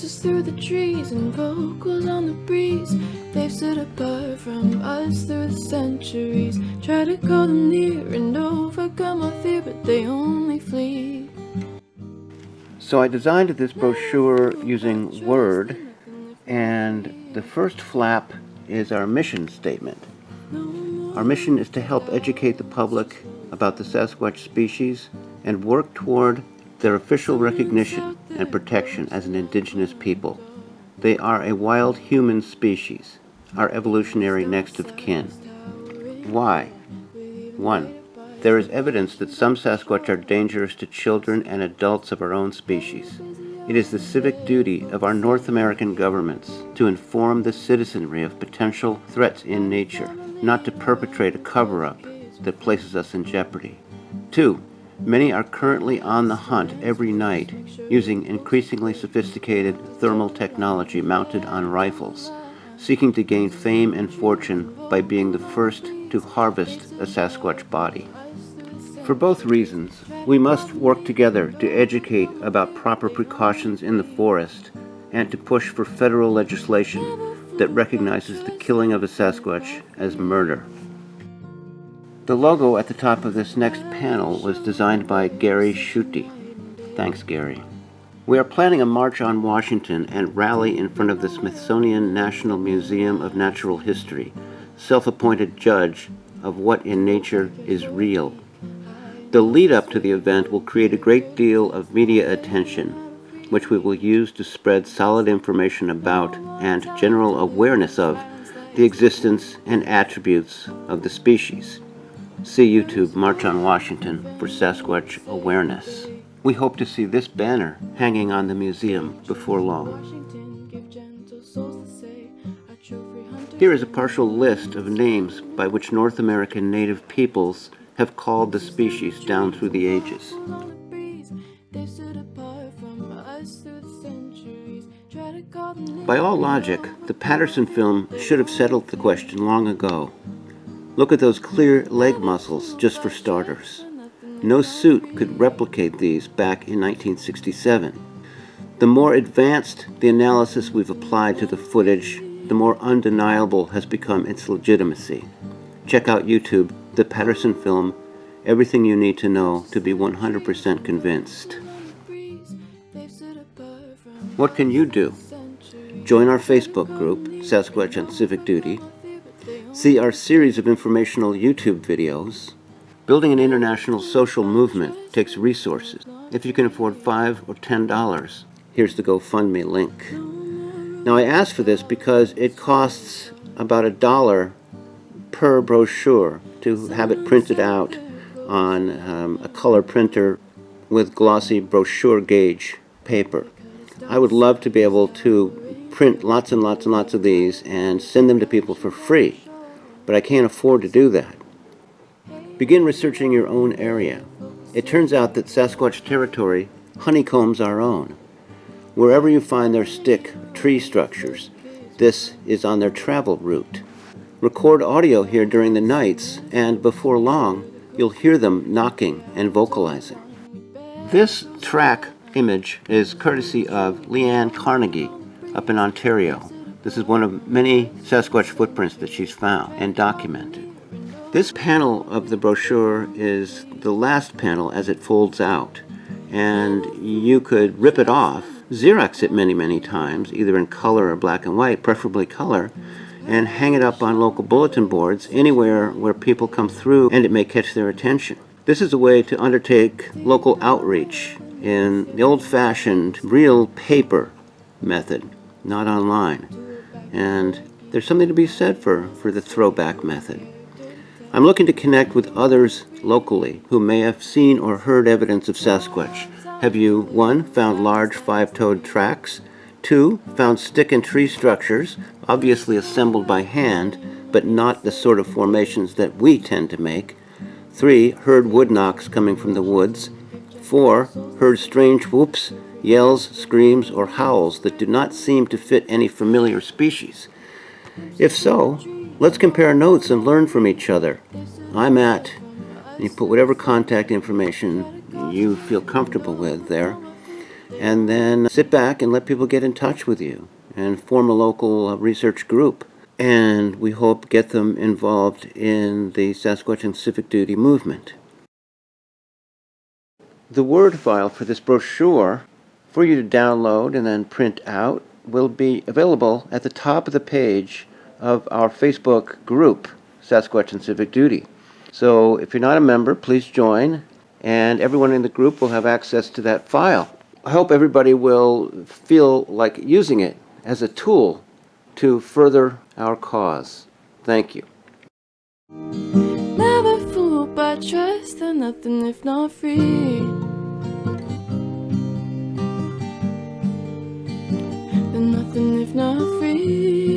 voices through the trees and vocals on the breeze. They've stood apart from us through the centuries. Try to call them near and overcome my fear, but they only flee. So I designed this brochure using Word, and the first flap is our mission statement. Our mission is to help educate the public about the Sasquatch species and work toward their official recognition and protection as an indigenous people. They are a wild human species, our evolutionary next of kin. Why? 1. There is evidence that some Sasquatch are dangerous to children and adults of our own species. It is the civic duty of our North American governments to inform the citizenry of potential threats in nature, not to perpetrate a cover-up that places us in jeopardy. 2. Many are currently on the hunt every night using increasingly sophisticated thermal technology mounted on rifles, seeking to gain fame and fortune by being the first to harvest a Sasquatch body. For both reasons, we must work together to educate about proper precautions in the forest and to push for federal legislation that recognizes the killing of a Sasquatch as murder. The logo at the top of this next panel was designed by Gary Schutte. Thanks, Gary. We are planning a march on Washington and rally in front of the Smithsonian National Museum of Natural History, self-appointed judge of what in nature is real. The lead-up to the event will create a great deal of media attention, which we will use to spread solid information about and general awareness of the existence and attributes of the species. See YouTube March on Washington for Sasquatch awareness. We hope to see this banner hanging on the museum before long. Here is a partial list of names by which North American native peoples have called the species down through the ages. By all logic, the Patterson film should have settled the question long ago. Look at those clear leg muscles, just for starters. No suit could replicate these back in 1967. The more advanced the analysis we've applied to the footage, the more undeniable has become its legitimacy. Check out YouTube, the Patterson film, everything you need to know to be 100% convinced. What can you do? Join our Facebook group, Sasquatch and Civic Duty. See our series of informational YouTube videos. Building an international social movement takes resources. If you can afford $5 or $10, here's the GoFundMe link. Now I asked for this because it costs about $1 per brochure to have it printed out on a color printer with glossy brochure gauge paper. I would love to be able to print lots and lots and lots of these and send them to people for free, but I can't afford to do that. Begin researching your own area. It turns out that Sasquatch territory honeycombs our own. Wherever you find their stick tree structures, this is on their travel route. Record audio here during the nights, and before long, you'll hear them knocking and vocalizing. This track image is courtesy of Leanne Carnegie up in Ontario. This is one of many Sasquatch footprints that she's found and documented. This panel of the brochure is the last panel as it folds out, and you could rip it off, Xerox it many, many times, either in color or black and white, preferably color, and hang it up on local bulletin boards anywhere where people come through and it may catch their attention. This is a way to undertake local outreach in the old-fashioned real paper method, not online. And there's something to be said for the throwback method. I'm looking to connect with others locally who may have seen or heard evidence of Sasquatch. Have you, 1, found large five-toed tracks? 2, found stick and tree structures, obviously assembled by hand, but not the sort of formations that we tend to make? 3, heard wood knocks coming from the woods? 4, heard strange whoops, yells, screams, or howls that do not seem to fit any familiar species? If so, let's compare notes and learn from each other. I'm at, and you put whatever contact information you feel comfortable with there, and then sit back and let people get in touch with you and form a local research group. And we hope get them involved in the Sasquatch and Civic Duty movement. The Word file for this brochure for you to download and then print out will be available at the top of the page of our Facebook group, Sasquatch and Civic Duty. So if you're not a member, please join, and everyone in the group will have access to that file. I hope everybody will feel like using it as a tool to further our cause. Thank you. Never fooled by trust, they're nothing if not free. They're nothing if not free.